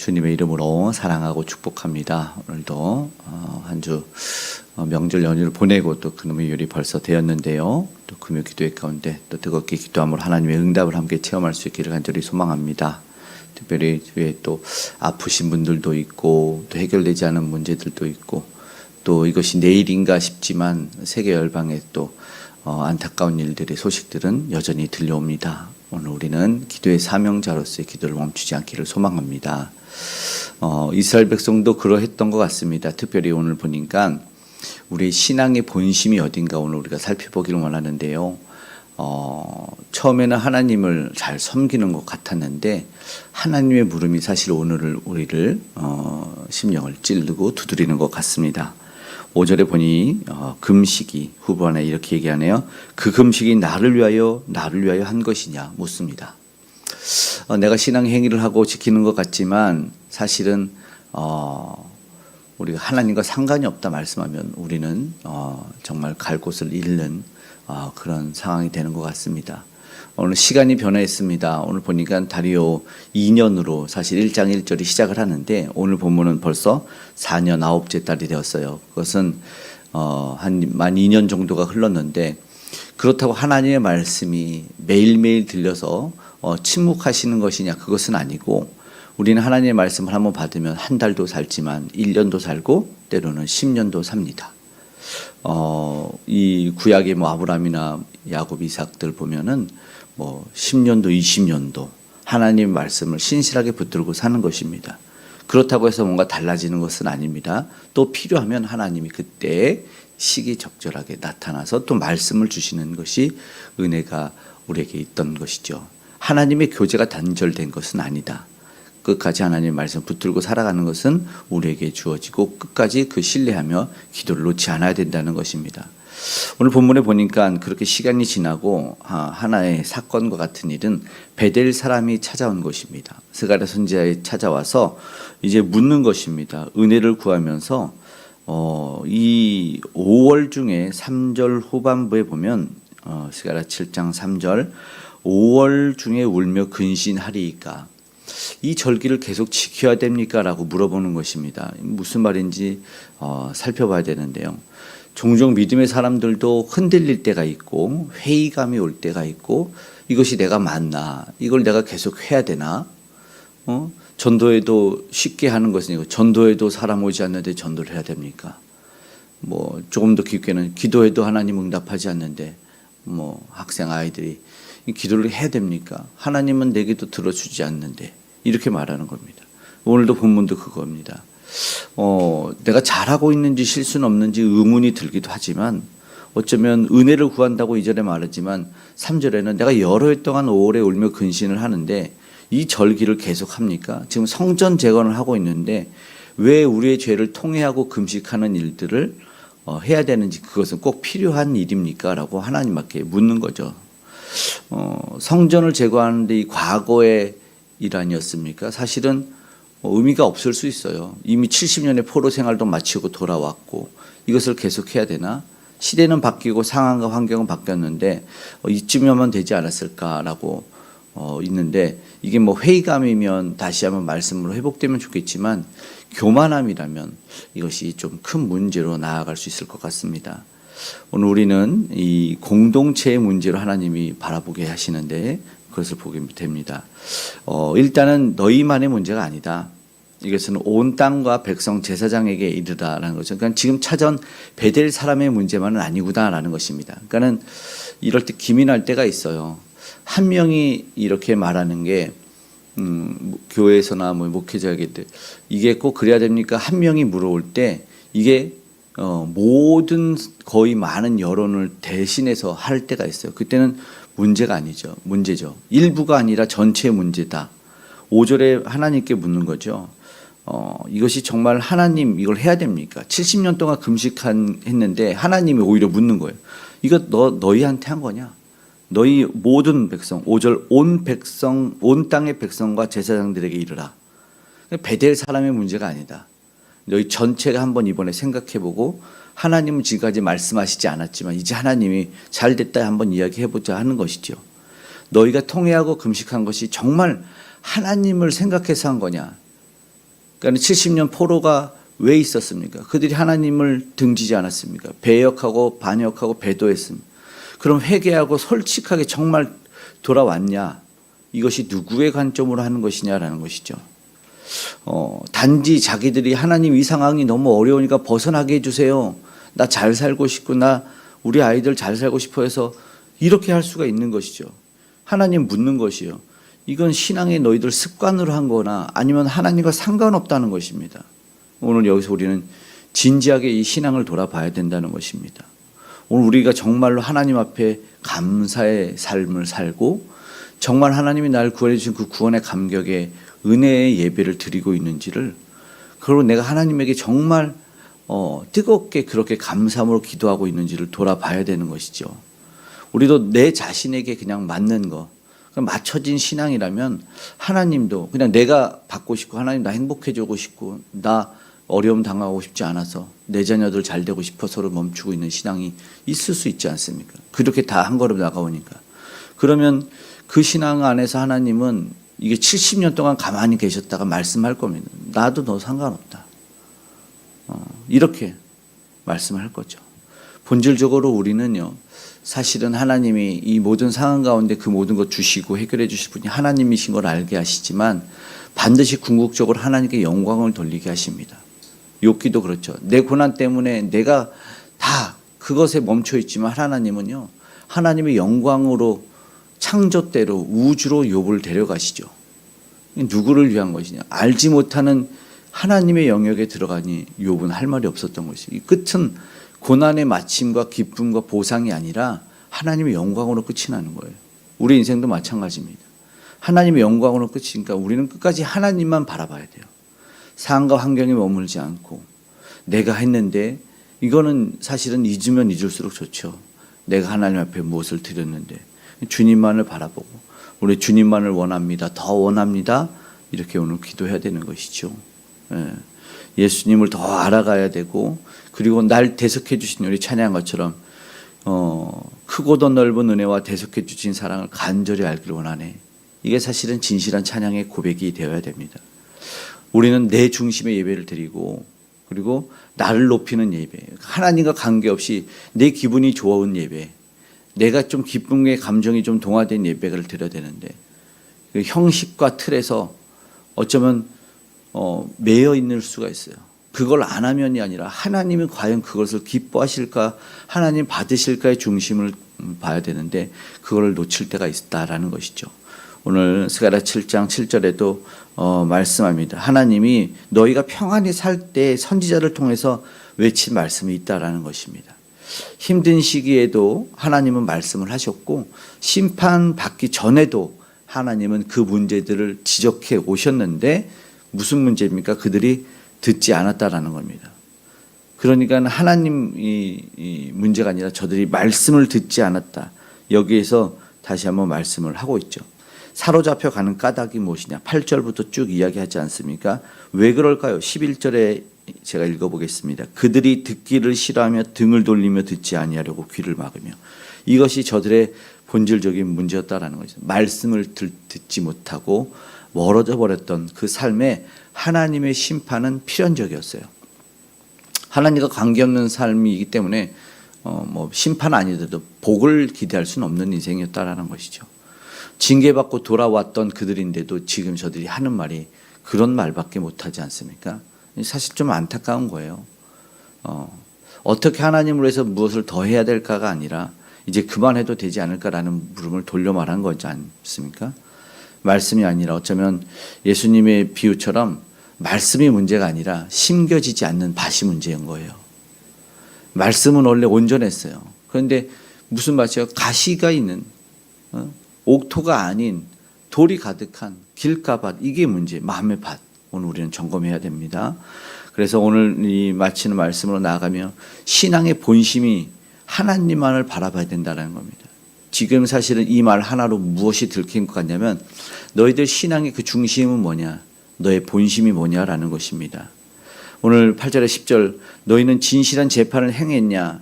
주님의 이름으로 사랑하고 축복합니다. 오늘도 한 주 명절 연휴를 보내고 또 그놈의 요일이 벌써 되었는데요. 또 금요 기도회 가운데 또 뜨겁게 기도함으로 하나님의 응답을 함께 체험할 수 있기를 간절히 소망합니다. 특별히 주위에 또 아프신 분들도 있고 또 해결되지 않은 문제들도 있고 또 이것이 내일인가 싶지만 세계 열방에 또 안타까운 일들의 소식들은 여전히 들려옵니다. 오늘 우리는 기도의 사명자로서의 기도를 멈추지 않기를 소망합니다. 이스라엘 백성도 그러했던 것 같습니다. 특별히 오늘 보니까 우리 신앙의 본심이 어딘가 오늘 우리가 살펴보기를 원하는데요. 처음에는 하나님을 잘 섬기는 것 같았는데 하나님의 물음이 사실 오늘을 우리를 심령을 찌르고 두드리는 것 같습니다. 5절에 보니 금식이 후보 안에 이렇게 얘기하네요. 그 금식이 나를 위하여 한 것이냐 묻습니다. 내가 신앙 행위를 하고 지키는 것 같지만 사실은 우리가 하나님과 상관이 없다 말씀하면 우리는 정말 갈 곳을 잃는 그런 상황이 되는 것 같습니다. 오늘 시간이 변화했습니다. 오늘 보니까 다리오 2년으로 사실 1장 1절이 시작을 하는데 오늘 본문은 벌써 4년 9째 달이 되었어요. 그것은 만 2년 정도가 흘렀는데 그렇다고 하나님의 말씀이 매일매일 들려서 침묵하시는 것이냐 그것은 아니고 우리는 하나님의 말씀을 한번 받으면 한 달도 살지만 1년도 살고 때로는 10년도 삽니다. 이 구약의 아브라함이나 야곱, 이삭들 보면은 10년도, 20년도 하나님의 말씀을 신실하게 붙들고 사는 것입니다. 그렇다고 해서 뭔가 달라지는 것은 아닙니다. 또 필요하면 하나님이 그때 시기적절하게 나타나서 또 말씀을 주시는 것이 은혜가 우리에게 있던 것이죠. 하나님의 교제가 단절된 것은 아니다. 끝까지 하나님의 말씀 붙들고 살아가는 것은 우리에게 주어지고 끝까지 그 신뢰하며 기도를 놓지 않아야 된다는 것입니다. 오늘 본문에 보니까 그렇게 시간이 지나고 하나의 사건과 같은 일은 베델 사람이 찾아온 것입니다. 스가랴 선지자에 찾아와서 이제 묻는 것입니다. 은혜를 구하면서 이 5월 중에 3절 후반부에 보면 스가랴 7장 3절 5월 중에 울며 근신하리이까 이 절기를 계속 지켜야 됩니까? 라고 물어보는 것입니다. 무슨 말인지 살펴봐야 되는데요. 종종 믿음의 사람들도 흔들릴 때가 있고 회의감이 올 때가 있고 이것이 내가 맞나? 이걸 내가 계속 해야 되나? 전도에도 쉽게 하는 것은 이거 전도에도 사람 오지 않는데 전도를 해야 됩니까? 조금 더 깊게는 기도해도 하나님 응답하지 않는데 학생 아이들이 기도를 해야 됩니까? 하나님은 내 기도 들어주지 않는데 이렇게 말하는 겁니다. 오늘도 본문도 그겁니다. 내가 잘하고 있는지 실수는 없는지 의문이 들기도 하지만 어쩌면 은혜를 구한다고 2절에 말하지만 3절에는 내가 여러 해 동안 5월에 울며 근신을 하는데 이 절기를 계속 합니까? 지금 성전 재건을 하고 있는데 왜 우리의 죄를 통회하고 금식하는 일들을 해야 되는지 그것은 꼭 필요한 일입니까? 라고 하나님께 묻는 거죠. 성전을 제거하는데 이 과거의 일 아니었습니까? 사실은 의미가 없을 수 있어요. 이미 70년의 포로 생활도 마치고 돌아왔고 이것을 계속해야 되나? 시대는 바뀌고 상황과 환경은 바뀌었는데 이쯤이면 되지 않았을까라고 있는데 이게 회의감이면 다시 한번 말씀으로 회복되면 좋겠지만 교만함이라면 이것이 좀 큰 문제로 나아갈 수 있을 것 같습니다. 오늘 우리는 이 공동체의 문제로 하나님이 바라보게 하시는데 그것을 보게 됩니다. 일단은 너희만의 문제가 아니다. 이것은 온 땅과 백성 제사장에게 이르다라는 거죠. 그러니까 지금 찾아온 베델 사람의 문제만은 아니구나라는 것입니다. 그러니까는 이럴 때 기민할 때가 있어요. 한 명이 이렇게 말하는 게 교회에서나 목회자에게 이게 꼭 그래야 됩니까? 한 명이 물어올 때 이게 모든 거의 많은 여론을 대신해서 할 때가 있어요. 그때는 문제가 아니죠. 문제죠. 일부가 아니라 전체의 문제다. 5절에 하나님께 묻는 거죠. 이것이 정말 하나님 이걸 해야 됩니까? 70년 동안 금식했는데 하나님이 오히려 묻는 거예요. 이거 너희한테 한 거냐? 너희 모든 백성 5절 온 백성 온 땅의 백성과 제사장들에게 이르라. 베델 사람의 문제가 아니다. 너희 전체가 한번 이번에 생각해보고 하나님은 지금까지 말씀하시지 않았지만 이제 하나님이 잘 됐다 한번 이야기해보자 하는 것이죠. 너희가 통회하고 금식한 것이 정말 하나님을 생각해서 한 거냐? 그러니까 70년 포로가 왜 있었습니까? 그들이 하나님을 등지지 않았습니까? 배역하고 반역하고 배도했습니다. 그럼 회개하고 솔직하게 정말 돌아왔냐? 이것이 누구의 관점으로 하는 것이냐라는 것이죠. 단지 자기들이 하나님 이 상황이 너무 어려우니까 벗어나게 해주세요. 나 잘 살고 싶고 나 우리 아이들 잘 살고 싶어 해서 이렇게 할 수가 있는 것이죠. 하나님 묻는 것이요. 이건 신앙의 너희들 습관으로 한 거나 아니면 하나님과 상관없다는 것입니다. 오늘 여기서 우리는 진지하게 이 신앙을 돌아봐야 된다는 것입니다. 오늘 우리가 정말로 하나님 앞에 감사의 삶을 살고 정말 하나님이 나를 구원해 주신 그 구원의 감격에 은혜의 예배를 드리고 있는지를, 그리고 내가 하나님에게 정말 뜨겁게 그렇게 감사함으로 기도하고 있는지를 돌아봐야 되는 것이죠. 우리도 내 자신에게 그냥 맞는 거, 맞춰진 신앙이라면 하나님도 그냥 내가 받고 싶고 하나님 나 행복해지고 싶고 나 어려움 당하고 싶지 않아서 내 자녀들 잘 되고 싶어서로 멈추고 있는 신앙이 있을 수 있지 않습니까? 그렇게 다 한 걸음 나가오니까. 그러면 그 신앙 안에서 하나님은 이게 70년 동안 가만히 계셨다가 말씀할 겁니다. 나도 너 상관없다. 이렇게 말씀할 거죠. 본질적으로 우리는요, 사실은 하나님이 이 모든 상황 가운데 그 모든 것 주시고 해결해 주실 분이 하나님이신 걸 알게 하시지만 반드시 궁극적으로 하나님께 영광을 돌리게 하십니다. 욥기도 그렇죠. 내 고난 때문에 내가 다 그것에 멈춰 있지만 하나님은요, 하나님의 영광으로 창조대로 우주로 욥을 데려가시죠. 누구를 위한 것이냐? 알지 못하는 하나님의 영역에 들어가니 욥은 할 말이 없었던 것이죠. 이 끝은 고난의 마침과 기쁨과 보상이 아니라 하나님의 영광으로 끝이 나는 거예요. 우리 인생도 마찬가지입니다. 하나님의 영광으로 끝이니까 우리는 끝까지 하나님만 바라봐야 돼요. 상황과 환경에 머물지 않고 내가 했는데, 이거는 사실은 잊으면 잊을수록 좋죠. 내가 하나님 앞에 무엇을 드렸는데 주님만을 바라보고 우리 주님만을 원합니다. 더 원합니다. 이렇게 오늘 기도해야 되는 것이죠. 예수님을 더 알아가야 되고, 그리고 날 대속해 주신 우리 찬양한 것처럼 크고도 넓은 은혜와 대속해 주신 사랑을 간절히 알기를 원하네. 이게 사실은 진실한 찬양의 고백이 되어야 됩니다. 우리는 내 중심의 예배를 드리고, 그리고 나를 높이는 예배, 하나님과 관계없이 내 기분이 좋은 예배, 내가 좀 기쁨의 감정이 좀 동화된 예배를 드려야 되는데 그 형식과 틀에서 어쩌면 매여 있는 수가 있어요. 그걸 안 하면이 아니라 하나님이 과연 그것을 기뻐하실까, 하나님 받으실까의 중심을 봐야 되는데 그걸 놓칠 때가 있다라는 것이죠. 오늘 스가랴 7장 7절에도 말씀합니다. 하나님이 너희가 평안히 살 때 선지자를 통해서 외친 말씀이 있다라는 것입니다. 힘든 시기에도 하나님은 말씀을 하셨고, 심판받기 전에도 하나님은 그 문제들을 지적해 오셨는데 무슨 문제입니까? 그들이 듣지 않았다라는 겁니다. 그러니까 하나님이 문제가 아니라 저들이 말씀을 듣지 않았다. 여기에서 다시 한번 말씀을 하고 있죠. 사로잡혀 가는 까닭이 무엇이냐? 8절부터 쭉 이야기하지 않습니까? 왜 그럴까요? 11절에 제가 읽어보겠습니다. 그들이 듣기를 싫어하며 등을 돌리며 듣지 아니하려고 귀를 막으며. 이것이 저들의 본질적인 문제였다라는 거죠. 말씀을 듣지 못하고 멀어져 버렸던 그 삶에 하나님의 심판은 필연적이었어요. 하나님과 관계없는 삶이기 때문에 심판 아니더라도 복을 기대할 수는 없는 인생이었다라는 것이죠. 징계받고 돌아왔던 그들인데도 지금 저들이 하는 말이 그런 말밖에 못하지 않습니까? 사실 좀 안타까운 거예요. 어떻게 하나님으로 해서 무엇을 더 해야 될까가 아니라 이제 그만해도 되지 않을까라는 물음을 돌려 말한 거지 않습니까? 말씀이 아니라 어쩌면 예수님의 비유처럼 말씀이 문제가 아니라 심겨지지 않는 밭이 문제인 거예요. 말씀은 원래 온전했어요. 그런데 무슨 밭이요? 가시가 있는 옥토가 아닌 돌이 가득한 길가밭, 이게 문제, 마음의 밭. 오늘 우리는 점검해야 됩니다. 그래서 오늘 이 마치는 말씀으로 나아가며 신앙의 본심이 하나님만을 바라봐야 된다는 겁니다. 지금 사실은 이 말 하나로 무엇이 들킨 것 같냐면 너희들 신앙의 그 중심은 뭐냐, 너의 본심이 뭐냐라는 것입니다. 오늘 8절에 10절 너희는 진실한 재판을 행했냐,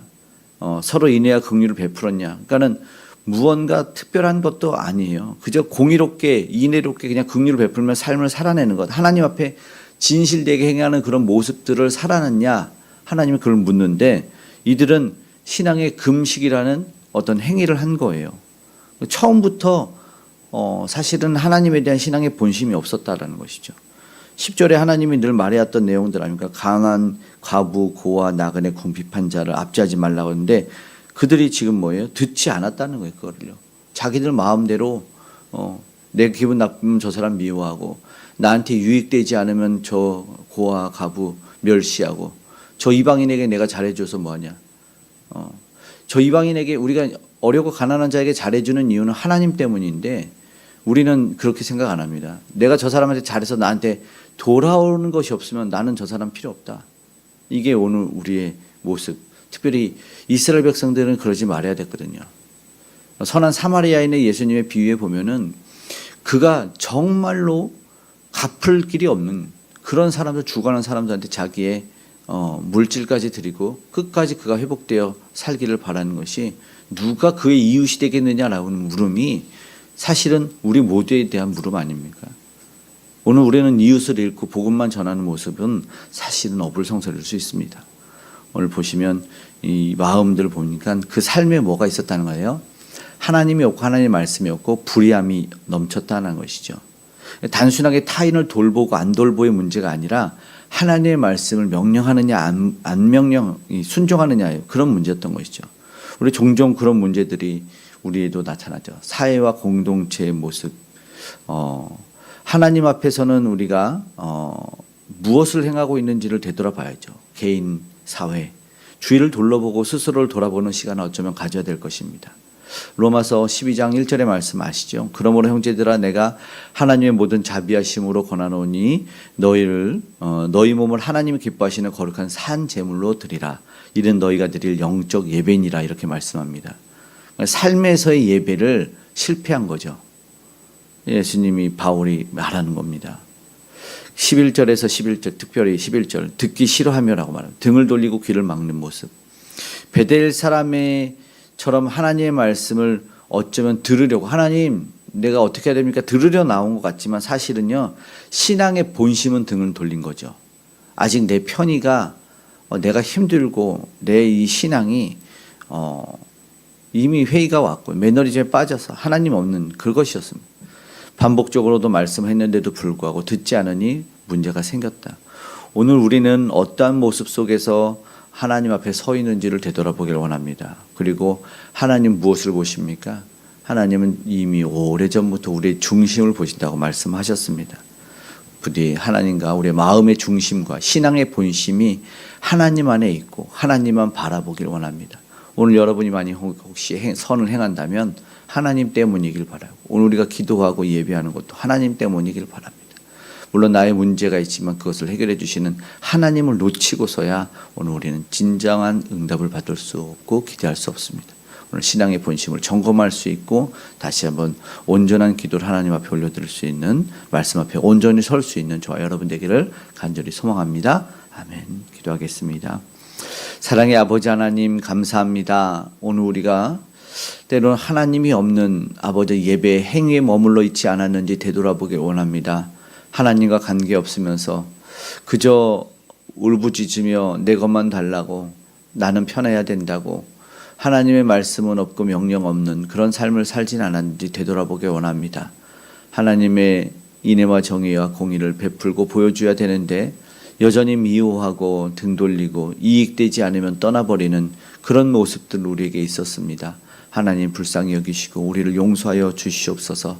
서로 인애와 긍휼을 베풀었냐. 그러니까는 무언가 특별한 것도 아니에요. 그저 공의롭게 인애롭게 그냥 긍휼을 베풀며 삶을 살아내는 것, 하나님 앞에 진실되게 행하는 그런 모습들을 살아냈냐? 하나님이 그걸 묻는데 이들은 신앙의 금식이라는 어떤 행위를 한 거예요. 처음부터 사실은 하나님에 대한 신앙의 본심이 없었다라는 것이죠. 10절에 하나님이 늘 말해왔던 내용들 아닙니까? 강한 과부, 고아, 나그네, 궁핍한 자를 압제하지 말라고 하는데 그들이 지금 뭐예요? 듣지 않았다는 거예요. 그거를요. 자기들 마음대로 내 기분 나쁘면 저 사람 미워하고 나한테 유익되지 않으면 저 고아, 과부 멸시하고 저 이방인에게 내가 잘해줘서 뭐하냐. 저 이방인에게 우리가 어렵고 가난한 자에게 잘해주는 이유는 하나님 때문인데 우리는 그렇게 생각 안 합니다. 내가 저 사람한테 잘해서 나한테 돌아오는 것이 없으면 나는 저 사람 필요 없다. 이게 오늘 우리의 모습. 특별히 이스라엘 백성들은 그러지 말아야 됐거든요. 선한 사마리아인의 예수님의 비유에 보면은 그가 정말로 갚을 길이 없는 그런 사람들, 죽어가는 사람들한테 자기의 물질까지 드리고 끝까지 그가 회복되어 살기를 바라는 것이 누가 그의 이웃이 되겠느냐라는 물음이 사실은 우리 모두에 대한 물음 아닙니까? 오늘 우리는 이웃을 잃고 복음만 전하는 모습은 사실은 어불성설일 수 있습니다. 오늘 보시면 이 마음들을 보니까 그 삶에 뭐가 있었다는 거예요? 하나님이 없고 하나님의 말씀이 없고 불의함이 넘쳤다는 것이죠. 단순하게 타인을 돌보고 안 돌보의 문제가 아니라 하나님의 말씀을 명령하느냐 안 순종하느냐의 그런 문제였던 것이죠. 우리 종종 그런 문제들이 우리에도 나타나죠. 사회와 공동체의 모습. 하나님 앞에서는 우리가 무엇을 행하고 있는지를 되돌아봐야죠. 개인, 사회. 주위를 둘러보고 스스로를 돌아보는 시간을 어쩌면 가져야 될 것입니다. 로마서 12장 1절의 말씀 아시죠? 그러므로 형제들아 내가 하나님의 모든 자비하심으로 권하노니 너희 몸을 하나님이 기뻐하시는 거룩한 산 제물로 드리라. 이는 너희가 드릴 영적 예배니라 이렇게 말씀합니다. 삶에서의 예배를 실패한 거죠. 예수님이 바울이 말하는 겁니다. 11절에서 11절 특별히 11절 듣기 싫어하며라고 말합니다. 등을 돌리고 귀를 막는 모습. 베델 사람처럼 하나님의 말씀을 어쩌면 들으려고 하나님 내가 어떻게 해야 됩니까? 들으려 나온 것 같지만 사실은요 신앙의 본심은 등을 돌린 거죠. 아직 내 편의가 내가 힘들고 내 이 신앙이 이미 회의가 왔고 매너리즘에 빠져서 하나님 없는 그것이었습니다. 반복적으로도 말씀했는데도 불구하고 듣지 않으니 문제가 생겼다. 오늘 우리는 어떠한 모습 속에서 하나님 앞에 서 있는지를 되돌아보기를 원합니다. 그리고 하나님 무엇을 보십니까? 하나님은 이미 오래전부터 우리의 중심을 보신다고 말씀하셨습니다. 부디 하나님과 우리의 마음의 중심과 신앙의 본심이 하나님 안에 있고 하나님만 바라보기를 원합니다. 오늘 여러분이 많이 혹시 선을 행한다면 하나님 때문이길 바라고 오늘 우리가 기도하고 예배하는 것도 하나님 때문이길 바랍니다. 물론 나의 문제가 있지만 그것을 해결해 주시는 하나님을 놓치고서야 오늘 우리는 진정한 응답을 받을 수 없고 기대할 수 없습니다. 오늘 신앙의 본심을 점검할 수 있고 다시 한번 온전한 기도를 하나님 앞에 올려드릴 수 있는 말씀 앞에 온전히 설 수 있는 저와 여러분 되기를 간절히 소망합니다. 아멘. 기도하겠습니다. 사랑의 아버지 하나님 감사합니다. 오늘 우리가 때로는 하나님이 없는 아버지 예배 행위에 머물러 있지 않았는지 되돌아보길 원합니다. 하나님과 관계없으면서 그저 울부짖으며 내 것만 달라고 나는 편해야 된다고 하나님의 말씀은 없고 명령 없는 그런 삶을 살진 않았는지 되돌아보길 원합니다. 하나님의 인애와 정의와 공의를 베풀고 보여줘야 되는데 여전히 미워하고 등 돌리고 이익되지 않으면 떠나버리는 그런 모습들 우리에게 있었습니다. 하나님 불쌍히 여기시고 우리를 용서하여 주시옵소서.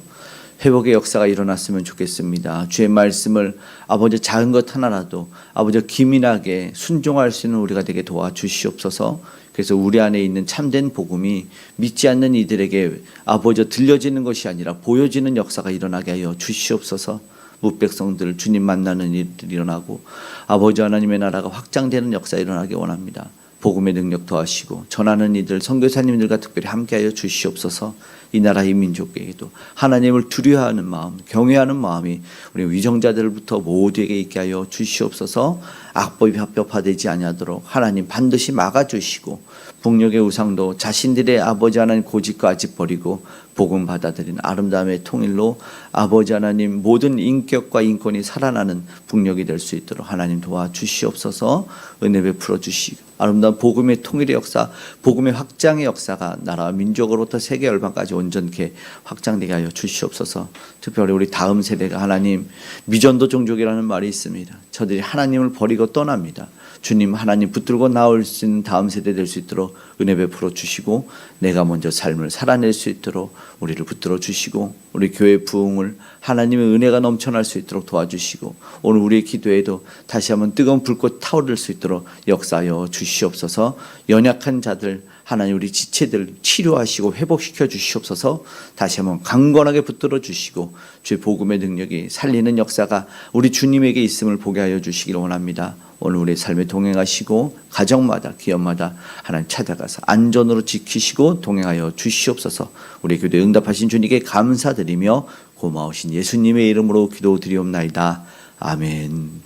회복의 역사가 일어났으면 좋겠습니다. 주의 말씀을 아버지 작은 것 하나라도 아버지 기민하게 순종할 수 있는 우리가 되게 도와주시옵소서. 그래서 우리 안에 있는 참된 복음이 믿지 않는 이들에게 아버지 들려지는 것이 아니라 보여지는 역사가 일어나게 하여 주시옵소서. 뭇백성들 주님 만나는 일들이 일어나고 아버지 하나님의 나라가 확장되는 역사 일어나게 원합니다. 복음의 능력 더하시고 전하는 이들 선교사님들과 특별히 함께하여 주시옵소서. 이 나라 이 민족에게도 하나님을 두려워하는 마음, 경외하는 마음이 우리 위정자들부터 모두에게 있게 하여 주시옵소서. 악법이 합법화되지 아니하도록 하나님 반드시 막아주시고 북녘의 우상도 자신들의 아버지 하나님 고집과 아집 버리고 복음 받아들인 아름다움의 통일로 아버지 하나님 모든 인격과 인권이 살아나는 북녘이 될 수 있도록 하나님 도와주시옵소서. 은혜 베풀어 주시고 아름다운 복음의 통일의 역사, 복음의 확장의 역사가 나라와 민족으로부터 세계 열방까지 온전케 확장되게 하여 주시옵소서. 특별히 우리 다음 세대가 하나님 미전도 종족이라는 말이 있습니다. 저들이 하나님을 버리고 떠납니다. 주님 하나님 붙들고 나올 수 있는 다음 세대 될 수 있도록 은혜 베풀어 주시고 내가 먼저 삶을 살아낼 수 있도록 우리를 붙들어 주시고 우리 교회 부흥을 하나님의 은혜가 넘쳐날 수 있도록 도와주시고 오늘 우리의 기도에도 다시 한번 뜨거운 불꽃 타오를 수 있도록 역사하여 주시옵소서. 연약한 자들 하나님 우리 지체들 치료하시고 회복시켜 주시옵소서. 다시 한번 강건하게 붙들어 주시고 주의 복음의 능력이 살리는 역사가 우리 주님에게 있음을 보게 하여 주시기를 원합니다. 오늘 우리의 삶에 동행하시고 가정마다 기업마다 하나님 찾아가서 안전으로 지키시고 동행하여 주시옵소서. 우리 기도에 응답하신 주님께 감사드리며 고마우신 예수님의 이름으로 기도드리옵나이다. 아멘.